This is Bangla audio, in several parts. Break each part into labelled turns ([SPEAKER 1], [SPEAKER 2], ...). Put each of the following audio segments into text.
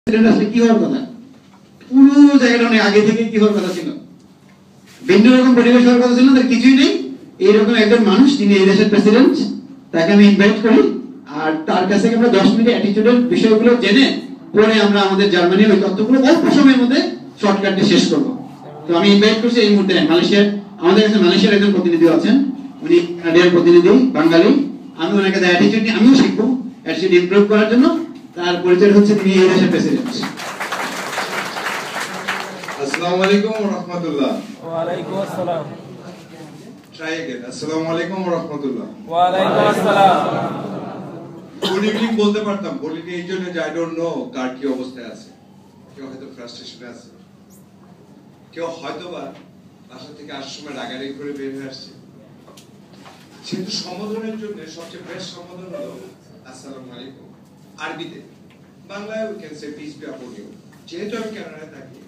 [SPEAKER 1] আসলে কি হওয়ার কথা, পুরো জায়গাটা অনেক আগে থেকে কি হওয়ার কথা ছিল, ভিন্ন রকম পরিবেশ হওয়ার কথা ছিল, তার কিছুই নেই। এইরকম একজন মানুষ যিনি এই দেশের প্রেসিডেন্ট, তাকে আমি ইনভাইট করি, আর তার কাছে আমরা 10 মিনিট অ্যাটিটিউডের বিষয়গুলো জেনে পরে আমরা আমাদের জার্মানির ওই তথ্যগুলো অল্প সময়ের মধ্যে শর্টকাটে শেষ করব। তো আমি ইনভাইট করছি এই মুহূর্তে মালয়েশিয়ার, আমাদের কাছে মালয়েশিয়ার একজন প্রতিনিধি আছেন, উনি কানাডিয়ার প্রতিনিধি, বাঙালি। আমি ওনাকে অ্যাটিটিউড নিয়ে আমিও শিখবো, অ্যাটিটিউড ইমপ্রুভ করার জন্য। তার পরিচয় হচ্ছে তিনি এই দেশের প্রেসিডেন্ট।
[SPEAKER 2] আসসালামু আলাইকুম ওয়া রাহমাতুল্লাহ।
[SPEAKER 3] ওয়া আলাইকুম আসসালাম।
[SPEAKER 2] Try again. আসসালামু আলাইকুম ওয়া রাহমাতুল্লাহ।
[SPEAKER 3] ওয়া আলাইকুম আসসালাম।
[SPEAKER 2] গুড ইভিনিং বলতে পারতাম, বলিনি এই জন্য যে আই ডোন্ট নো কার কি অবস্থায় আছে। কেউ হয়তো ফ্রাস্ট্রেশনে আছে, কেউ হয়তো বা বাসা থেকে আসার সময় রাগারাগি করে বের হয়ে আসছে। কিন্তু সম্বোধনের জন্য সবচেয়ে বেস্ট সম্বোধন হলো আসসালামু আলাইকুম আরবিতে। বাংলায় we can say peace be upon you. যেহেতু আমি কানাডায় থাকি,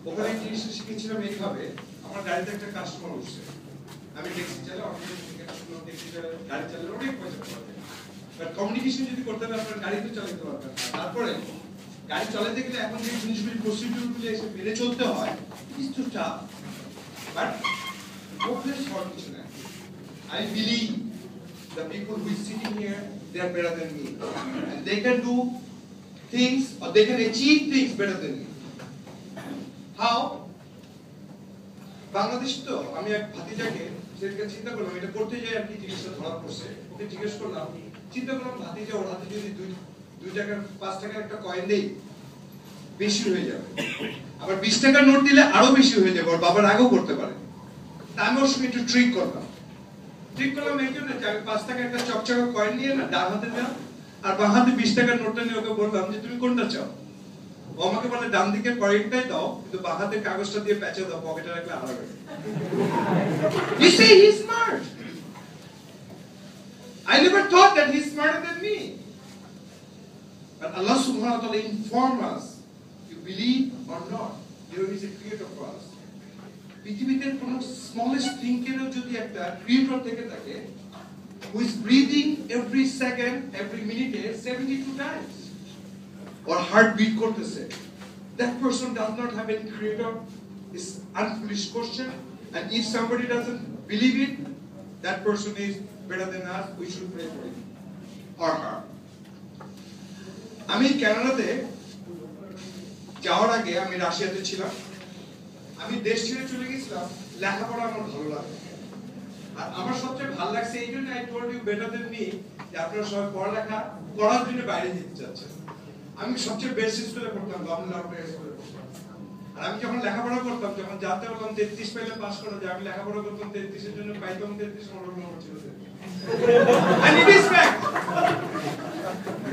[SPEAKER 2] ওখানে জিনিসটা শিখেছিলাম এইভাবে। আমার গাড়িতে একটা কাস্টমার উঠছে, আমি ট্যাক্সি চালাই, গাড়ি চালালে অনেক পয়সা পাবে, বাট কমিউনিকেশন যদি করতে হবে আপনার গাড়ি তো চালাতে পারবেন না। তারপরে গাড়ি চালাতে গেলে এখন যে জিনিসগুলি প্রসিডিউরগুলি এসে মেনে চলতে হয়, is too tough, but problem solve কিছু না। I believe the people who is sitting here, they are better than me, and they can do things or they can achieve things better than me. How? Bangladesh তো আমি এক ভাতিজাকে সেটাকে চিন্তা করলাম, এটা করতে যাই আর কি জিনিসটা ধরা পড়ছে। ওকে জিজ্ঞেস করলাম, চিন্তা করলাম ভাতিজা ওর হাতে যদি 2 টাকার 5 টাকার একটা কয়েন দেই, বেশি হয়ে যাবে, আবার 20 টাকার নোট দিলে আরো বেশি হয়ে যাবে, ওর বাবা রাগও করতে পারে। তা আমি ওর সঙ্গে একটু ট্রিক করলাম এই জন্য যে আমি 5 টাকার একটা চকচকা কয়েন নিয়ে না ডান হাতে দিলাম, আর বাম হাতে 20 টাকার নোটটা নিয়ে ওকে বললাম যে তুমি কোনটা চাও। ও আমাকে বলে ডান দিকের কয়েনটাই দাও, কিন্তু বাম হাতের কাগজটা দিয়ে প্যাচে দাও, পকেটে রাখলে আলাদা হবে। You see, he's smart. I never thought that he's smarter than me. But Allah subhanahu wa ta'ala informed us, you believe or not, there is a creator for us. পৃথিবীতে কোন স্মলেস্ট থিংকেরও যদি একটা ক্রিয়েটর থেকে থাকে, who is breathing every second, every minute 72 times, or heartbeat করতেছে, that person does not have any creator. Is unfoolish question, and if somebody doesn't believe it, that person is better than us. We should pray for him or her. আমি কানাডাতে যাওয়ার আগে আমি রাশিয়াতে ছিলাম। আমি দেশ ছেড়ে চলে গেছিলাম, লেখাপড়া আমার ভালো লাগে, আর আমার সবচেয়ে ভালো লাগছে এই জন্য I told you better than me, যে আপনারা সবাই পড়ালেখা করার জন্য বাইরে যেতে চাচ্ছেন। আমি সবচেয়ে বেস্ট স্কুলে পড়তাম, বাংলা স্কুলে পড়তাম, আর আমি যখন লেখাপড়া করতাম, যখন জানতে পারলাম 33 পেলে পাস করা যায়, আমি লেখাপড়া করতাম 33 এর জন্য, পাইতাম 33 নম্বর ছিল। I need respect,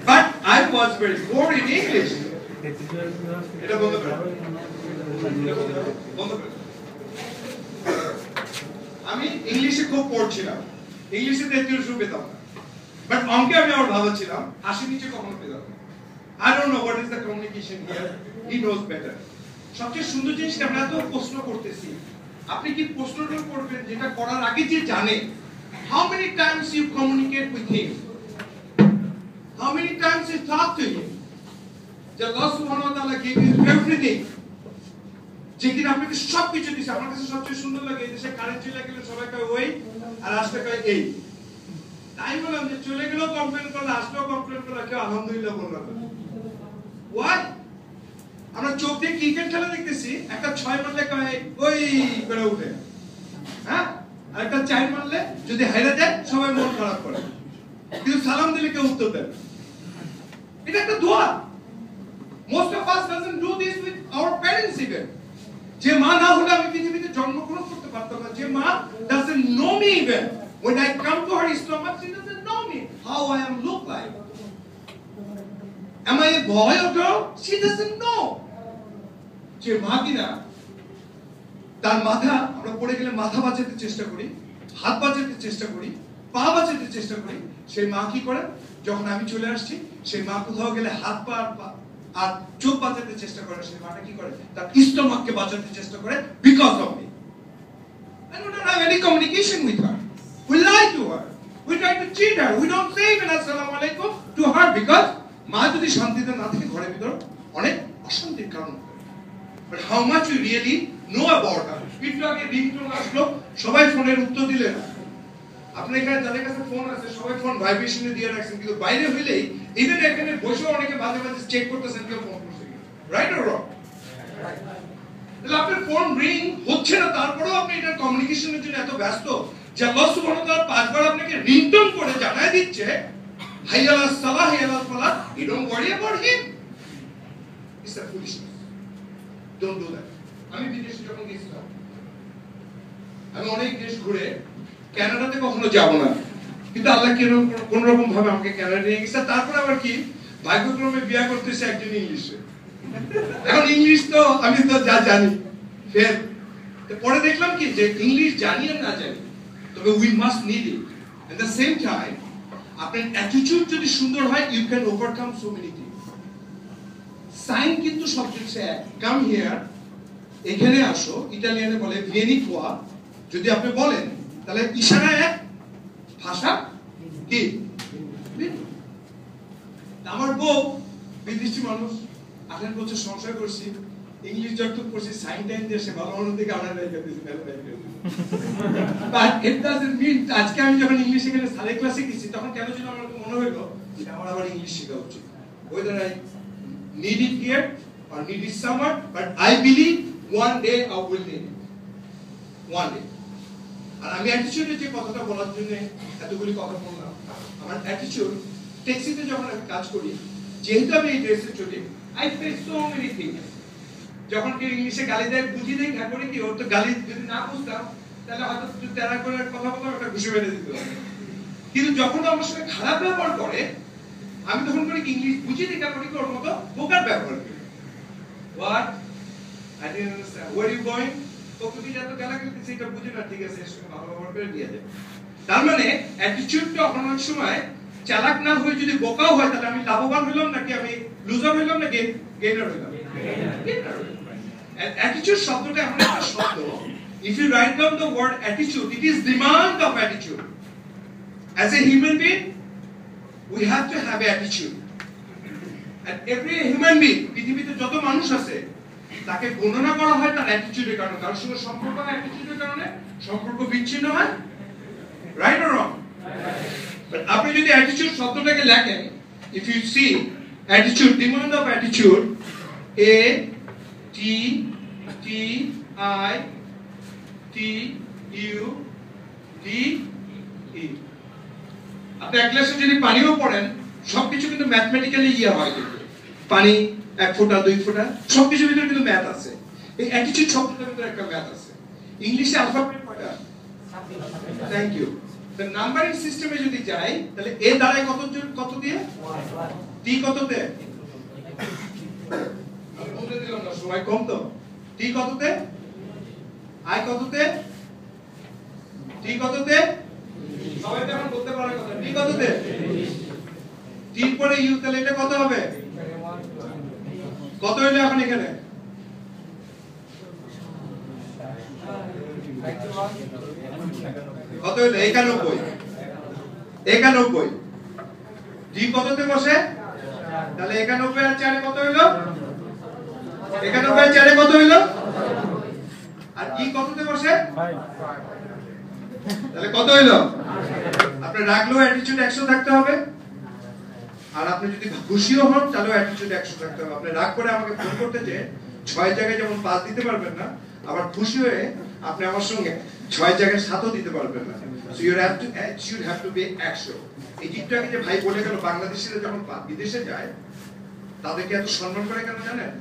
[SPEAKER 2] but I was very poor in English. এটা বন্ধ করো, বন্ধ করো। আমি ইংলিশে খুব পড়ছিলাম, ইংলিশে 33 পেতাম না, বাট অঙ্কে আমি আবার ভালো ছিলাম, 80 নিচে কখনো পেতাম না। I don't know what is the communication here, he knows better. সবচেয়ে সুন্দর জিনিস, আমরা এত প্রশ্ন করতেছি, আপনি কি প্রশ্নটা করবেন যেটা করার আগে যে জানে। How many times you communicate with him? How many times you talk to him? যে আল্লাহ সুবহানাহু ওয়া তাআলা gave you everything, যে কিনা আপনাকে সব কিছু দিয়েছে। আমার কাছে সবচেয়ে সুন্দর লাগে, এই দেশে কারেন্ট চলে গেলে সবাই কয় ওই, আর আসতে কয় এই। তাই বললাম যে চলে গেলেও কমপ্লেন করলে, আসলেও কমপ্লেন করলে, কেউ আলহামদুলিল্লাহ বললো না। What? আমরা চোখ দিয়ে ক্রিকেট খেলা দেখতেছি, একটা 6 মারলে কয় ওই করে উঠে, হ্যাঁ, আর একটা 4 মারলে যদি হাইরা যায় সবাই মন খারাপ করে, কিন্তু সালাম দিলে কেউ উত্তর দেয় না। এটা একটা দোয়া। Most of us doesn't do this with our parents even. যে মা না হলে আমি পৃথিবীতে জন্মগ্রহণ করতে পারতাম না। যে মা doesn't know me even. When I come to her stomach, she doesn't know me, how I am look like. Am I a boy or girl? She doesn't know. যে মা কিনা তার মাথা, আমরা পড়ে গেলে মাথা বাঁচাতে চেষ্টা করি, হাত বাঁচাতে চেষ্টা করি, পা বাঁচাতে চেষ্টা করি, সেই মা কি করে, যখন আমি চলে আসছি, সেই মা কোথাও গেলে হাত পা আর চোখ বাঁচাতে চেষ্টা করে, সেই মাটা কি করে, তার স্টমাককে বাঁচাতে চেষ্টা করে, because of me. And we don't have any communication with her. We lie to her. We try to cheat her. We don't say even assalamu alaikum to her because মা যদি শান্তিতে না থাকে ঘরের ভিতর অনেক অশান্তির কারণ। But how much you really know about her. একটু আগে রিংটোন আসলো, সবাই ফোনের উত্তর দিলেন। আপনার এখানে যাদের কাছে ফোন আছে সবাই ফোন ভাইব্রেশনে দিয়ে রাখছেন, কিন্তু বাইরে হইলেই ইভেন এখানে বসে অনেকে মাঝে মাঝে চেক করতেছেন কেউ ফোন করছে, রাইট অর রং? তাহলে আপনার ফোন রিং হচ্ছে না, তারপরেও আপনি এটা কমিউনিকেশনের জন্য এত ব্যস্ত যে আল্লাহ সুবহানাহু ওয়া তাআলা 5 বার আপনাকে রিংটোন করে জানায় দিচ্ছে হাইয়া আলাস সালাহ হাইয়া আলাল Falah, you don't worry about him. It's a foolishness. Don't do that. আমি বিদেশে যখন গেছিলাম, আমি অনেক দেশ ঘুরে কানাডাতে কখনো যাব না, কিন্তু আল্লাহ কোন রকম ভাবে আমাকে কানাডা নিয়ে গেছে। তারপর আবার কি ভাগ্যক্রমে বিয়ে করতেছে একজন ইংলিশে। এখন ইংলিশ তো আমি তো যা জানি, ফের পরে দেখলাম কি যে ইংলিশ জানি আর না জানি, তবে we must need it. At the same time আপনার অ্যাটিটিউড যদি সুন্দর হয়, you can overcome so many things. সাইন কিন্তু সব কিছু এক। কাম হিয়ার, এখানে আসো, ইটালিয়ানে বলে ভিয়েনি কোয়া। যদি আপনি বলেন তাহলে ইশারা এক, ভাষা কি। আমার বউ বিদেশি মানুষ, 18 বছর সংসার করছি, ইংলিশ যতটুকু করছি সাইন টাইম দিয়ে সে ভালো মানুষ থেকে আমরা রেখে দিয়েছি, বাট ইট ডাজন্ট মিন আজকে আমি যখন ইংলিশ এখানে সাড়ে ক্লাসে গেছি তখন কেন যেন আমার মনে হলো যে আমার আবার ইংলিশ শেখা উচিত। whether I need it here or need it somewhere, but I believe one day I will need it, one day. আর আমি অ্যাটিটিউডের যে কথাটা বলার জন্য এতগুলি কথা বললাম, আমার অ্যাটিটিউড ট্যাক্সিতে যখন আমি কাজ করি, যেহেতু আমি এই ড্রেসে চলি, I face so many things. যখন কেউ ইংলিশে গালি দেয় বুঝি দেয়, না করে কি ওর তো গালি যদি না বুঝতাম তাহলে হয়তো তেরা করে কথা বলতাম, একটা ঘুষে মেরে দিত। কিন্তু যখন আমার সঙ্গে খারাপ ব্যবহার করে, আমি তখন করি ইংলিশ বুঝি দেখা করি ওর মতো বোকার ব্যবহার করি। What I didn't understand, where you going, ও তুমি যত গালা করতেছিস এটা বুঝি না, ঠিক আছে এর সঙ্গে ভালো ব্যবহার করে দিয়ে দেয়। তার মানে অ্যাটিটিউডটা অনেক সময় চালাক না হয়ে যদি বোকাও হয়, তাহলে আমি লাভবান হইলাম নাকি আমি লুজার হইলাম না গেইনার হইলাম? গেইনার হইলাম। অ্যাটিটিউড শব্দটা এমন একটা শব্দ, if you write down the word attitude, it is demand of attitude. As a human being, we have to have attitude. And every human being, পৃথিবীতে যত মানুষ আছে তাকে গণনা করা হয় তার অ্যাটিটিউডের কারণে। কারোর সঙ্গে সম্পর্ক হয় অ্যাটিটিউডের কারণে, সম্পর্ক বিচ্ছিন্ন হয়, রাইট অর রং? বাট আপনি যদি অ্যাটিটিউড শব্দটাকে লেখেন, if you see attitude, demand of attitude, A T T I T U D E। আপনি এক গ্লাসে যদি পানিও পড়েন, সবকিছু কিন্তু ম্যাথমেটিক্যালি হয়, কিন্তু পানি 1 ফোঁটা 2 ফোঁটা সবকিছুর ভিতরে কিন্তু ম্যাথ আছে। এই অ্যাটিটিউড শব্দটার ভিতরে একটা ম্যাথ আছে। ইংলিশে অ্যালফাবেট কয়টা? Thank you. দ্য নাম্বারিং সিস্টেমে যদি যাই, তাহলে এ দাঁড়ায় কত দিয়ে, টি কততে, আমি বলে দিলাম না, সময় কম তো। টি কততে, আই কততে, টি কততে, সবাই তো এখন বলতে পারার কথা, টি কততে, টি পরে ইউ, তাহলে এটা কত হবে, কত হইলো এখন এখানে? কত হইলো? 91। 91 টি কততে বসে, তাহলে 91 আর 4 কত হইলো? 91 আর 4 কত হইলো? আর ই কততে বসে, তাহলে কত হইলো? আপনি রাগলেও অ্যাটিটিউড 100 থাকতে হবে, আর আপনি যদি খুশিও হন তাহলেও অ্যাটিটিউড 100 থাকতে হবে। আপনি রাগ করে আমাকে ফোন করতে যে 6 জায়গায় যেমন 5 দিতে পারবেন না, আবার খুশি হয়ে আপনি আমার সঙ্গে 6 জায়গায় 7ও দিতে পারবেন না। So you have to be 100। এই জিনিসটাকে যে ভাই বলে গেল, বাংলাদেশিরা যখন বিদেশে যায় তাদেরকে এত সম্মান করে কেন জানেন?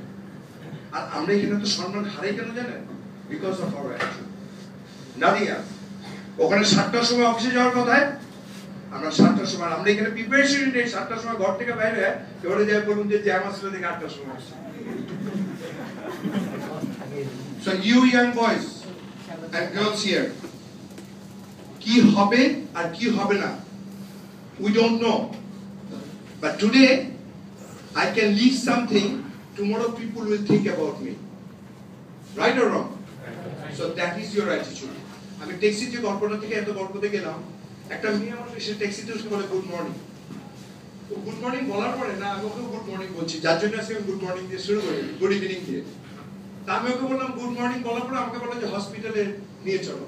[SPEAKER 2] আর আমরা এখানে তো সম্মান হারাই কেন জানেন? Because of our attitude. Nothing else. ওখানে 7টার সময় অফিসে যাওয়ার কথায় আমরা 7টার সময়, আমরা এখানে প্রিপারেশন নেই, 7টার সময় ঘর থেকে বাইরে এবারে যাই বলুন যে জ্যাম আসলে দেখে 8টার সময় আসছে। So you young boys and girls here, কি হবে আর কি হবে না, we don't know, but today I can leave something, tomorrow people will think about me, right or wrong? So that is your attitude. আমি ট্যাক্সিতে গল্পটা থেকে এত গল্পতে গেলাম, একটা মেয়ে আমার এসে ট্যাক্সিতে বলে গুড মর্নিং, ও গুড মর্নিং বলার পরে না আমি ওকে গুড মর্নিং বলছি, যার জন্য আজকে আমি গুড মর্নিং দিয়ে শুরু করি, গুড ইভিনিং দিয়ে। তা আমি ওকে বললাম গুড মর্নিং বলার পরে আমাকে বললো যে হসপিটালে নিয়ে চলো।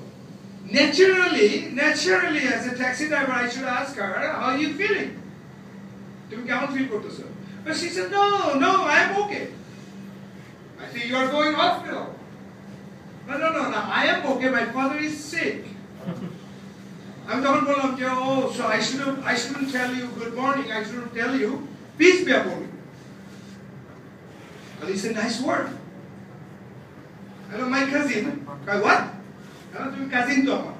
[SPEAKER 2] Naturally, as a taxi driver, I should ask her, how are you feeling? তুমি কেমন ফিল করতেছো? But she said, no, I am okay. I said, you are going hospital. No, I am okay, my father is sick. আমি তখন বললাম যে so I shouldn't tell you good morning, I shouldn't tell you peace be upon you. And it's a nice word. Hello, my cousin. What? Hello, তুমি cousin তো আমার।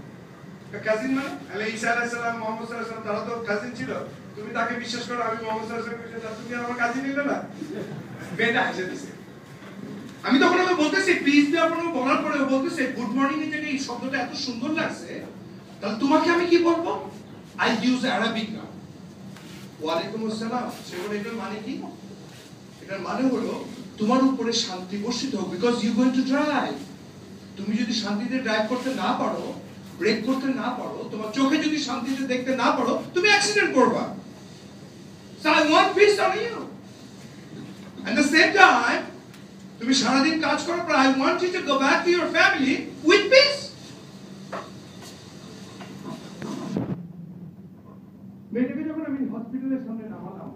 [SPEAKER 2] cousin মানে? আলে ঈসা আলাইহিস সালাম, মুহাম্মদ সাল্লাল্লাহু আলাইহি ওয়াসাল্লাম তারা তো cousin ছিল। তুমি তাকে বিশ্বাস করো, আমি মুহাম্মদ সাল্লাল্লাহু আলাইহি ওয়াসাল্লাম তুমি আমার cousin নিলে না? বেটা হেসে দিছে। আমি তখন ওকে বলতেছি peace be upon you বলার পরে ও বলতেছে গুড মর্নিং এর জায়গায় এই শব্দটা এত সুন্দর লাগছে, তাহলে তোমাকে আমি কি বলবো? I use Arabic now. ওয়ালাইকুম আসসালাম। সেগুলো এটার মানে কি? এটার মানে হলো তোমার উপরে শান্তি বর্ষিত হোক, because you going to drive. তুমি যদি শান্তিতে ড্রাইভ করতে না পারো, ব্রেক করতে না পারো, তোমার চোখে যদি শান্তিতে দেখতে না পারো, তুমি অ্যাক্সিডেন্ট করবা। So I want peace on you. At the same time, তুমি সারাদিন কাজ করার পর I want you to go back to your family with peace. মেয়েটাকে যখন আমি হসপিটালের সামনে নামালাম,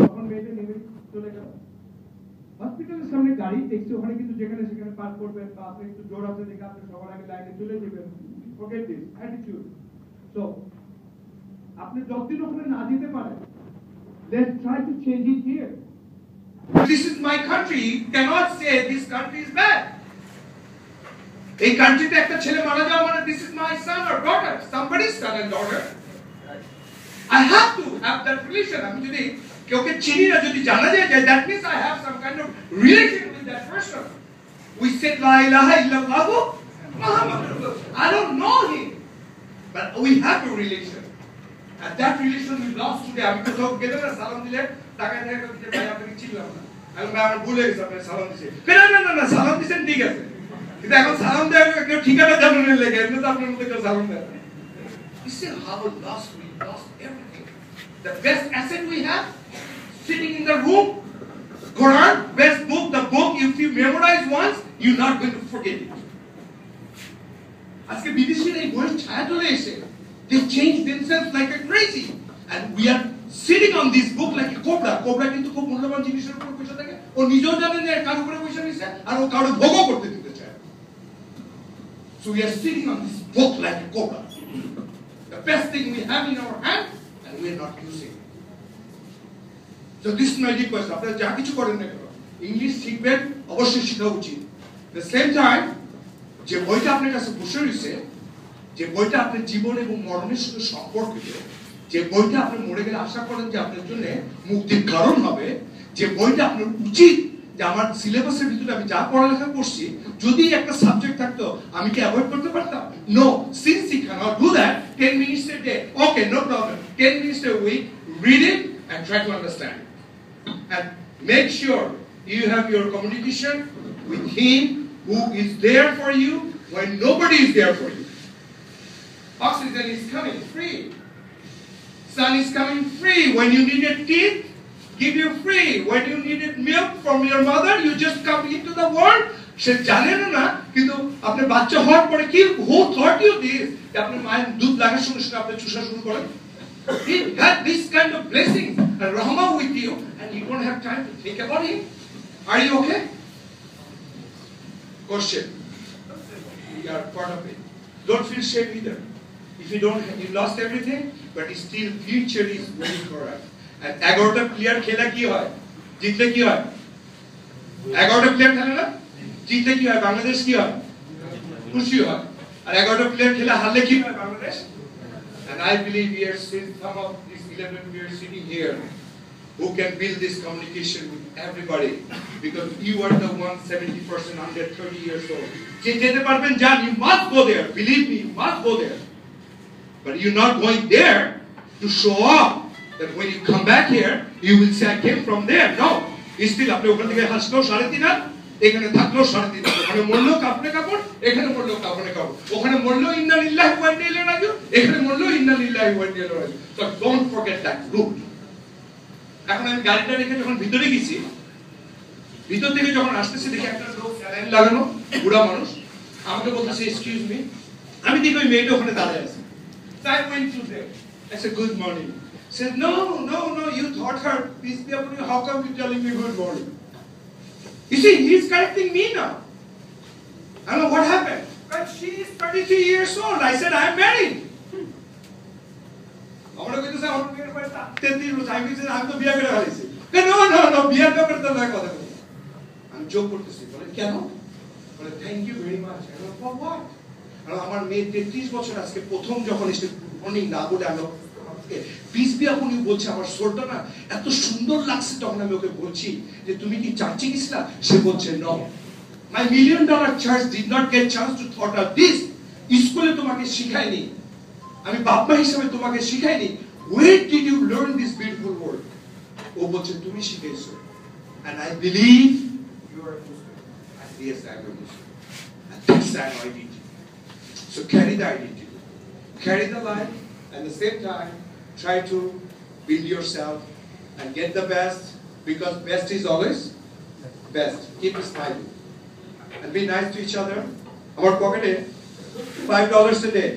[SPEAKER 2] তখন মেয়েটা নেমে চলে গেল। হসপিটালের সামনে গাড়ি দেখছি, ওখানে কিন্তু যেখানে সেখানে পার্ক করবেন বা আপনি একটু জোর আছে দেখে আপনি সবার আগে লাইনে চলে যাবেন, forget this attitude. So আপনি যতদিন ওখানে না যেতে পারেন, let's try to change it here. This is my country. You cannot say this country is bad. এই কান্ট্রিতে একটা ছেলে মারা যাওয়া মানে this is my son or daughter, somebody's son and daughter. I have to have that relation. আমি যদি কেউকে চিনি না, যদি জানা যায় that means I have some kind of relation with that person. We said la ilaha illallah Muhammadur Rasulullah. I don't know him, but we have a relation, and that relation we lost today. আমি কোথাও গেলে না সালাম দিলে টাকা নিয়ে যে ভাই আপনাকে চিনলাম না, আমি ভাই আমার ভুলে গেছি আপনি সালাম দিয়েছেন, না সালাম দিয়েছেন ঠিক আছে, কিন্তু এখন সালাম দেওয়ার কেউ ঠিকানা জানানোর লেগে এমনি তো আপনার মধ্যে কেউ সালাম দেয় না। You see how lost everything. The best asset we have sitting in the room, Quran, best book, the book if you memorize once, you're not going to forget it. আজকে বিদেশিরা এই বইয়ের ছায়া চলে এসে they change themselves like a crazy, and we are sitting on this book like a cobra কিন্তু খুব মূল্যবান জিনিসের উপর বসে থাকে, ও নিজেও জানে না কার উপরে বসে নিছে আর ও কারো ভোগও করতে দিতে চায়। So we are sitting on this book like a cobra, the best thing we have in our hand, and we are not using it. So this is my request. আপনারা যা কিছু করেন না কেন, ইংলিশ শিখবেন, অবশ্যই শেখা উচিত। The same time, যে বইটা আপনার কাছে বসে রয়েছে, যে বইটা আপনার জীবন এবং মরণের সাথে সম্পর্কিত, যে বইটা আপনি মরে গেলে আশা করেন যে আপনার জন্য মুক্তির কারণ হবে, যে বইটা আপনার উচিত যে আমার সিলেবাসের ভিতরে আমি যা পড়ালেখা করছি, যদি একটা সাবজেক্ট থাকতো আমি কি অ্যাভয়েড করতে পারতাম? No, since you can't do that, 10 minutes a day, okay, no problem, 10 minutes a week, read it and try to understand it. And make sure you have your communication with him who is there for you when nobody is there for you. Oxygen is coming free, sun is coming free. When you needed teeth, give you free. When you needed milk from your mother, you just come into the world. সে জানেন না, কিন্তু আপনি বাচ্চা হওয়ার পরে কি who taught you this? আপনি মায়ের দুধ লাগার সঙ্গে সঙ্গে আপনি চুষা শুরু করেন। He had this kind of blessings and rahmah with you, and you don't have time to think about him. Are you okay? Question. We are part of it. Don't feel shame either. If you don't, you lost everything, but still future is waiting for us. And 11টা প্লেয়ার খেলা কি হয়? জিতলে কি হয়? 11টা প্লেয়ার খেলে না? জিতলে কি হয়? বাংলাদেশ কি হয়? খুশি হয়। আর 11টা প্লেয়ার খেলা হারলে কি হয় Bangladesh? And I believe we are seeing some of these 11 we are sitting here who can build this communication with everybody, because you are the 170% under 30 years old. যে যেতে পারবেন যান, you must go there. Believe me, you must go there. But you're not going there to show off that when you come back here, you will say I came from there. No. Still আপনি ওখান থেকে হাসলেও 3.5, এখানে থাকলেও 3.5, ওখানে মরলেও কাপড়ে কাপড়, এখানে মরলেও কাপড়ে কাপড়, ওখানে মরলেও ইন্না লিল্লাহি ওয়া ইন্না ইলাইহি রাজিউন, এখানে মরলেও ইন্না লিল্লাহি ওয়া ইন্না ইলাইহি রাজিউন। So don't forget that root. এখন আমি গাড়িটা রেখে যখন ভিতরে গেছি, ভিতর থেকে যখন আসতেছি দেখি একটা লোক স্যালাইন লাগানো বুড়া মানুষ আমাকে বলতেছে এক্সকিউজ মি, আমি দেখি ওই মেয়েটা ওখানে দাঁড়িয়ে আছে। So I went to them. I said good morning. He said no, you thought her, peace be upon you, how come you telling me good morning? You see, he's correcting me now. I don't know what happened. But she is 33 years old. I said I am married. আমরা কইতেছে আমার মেয়ের বয়স 33 বছর, আমি কইছি আমি তো বিয়ে করে ফেলেছি। No, বিয়ের ব্যাপারে তো না কথা বলি। আমি জোক করতেছি, বলে কেন? বলে thank you very much. I go for what? আর আমার মেয়ে 33 বছর আজকে প্রথম যখন এসে মর্নিং না বলে আমি পিস বি আপন ইউ বলছে, আমার সোলটা না এত সুন্দর লাগছে। তখন আমি ওকে বলছি যে তুমি কি চার্চে গেছিলা? সে বলছে no, my $1 million church did not get chance to thought of this. স্কুলে তোমাকে শিখায়নি, আমি বাবা হিসেবে তোমাকে শিখাইনি। Where did you learn this beautiful word? ও বলছে তুমি শিখাইছো। And I believe you are a Muslim. I said yes, I am a Muslim. And that's our identity. So carry the identity, carry the life, and at the same time try to build yourself and get the best, because best is always best. Keep smiling and be nice to each other. Our pocket $5 a day.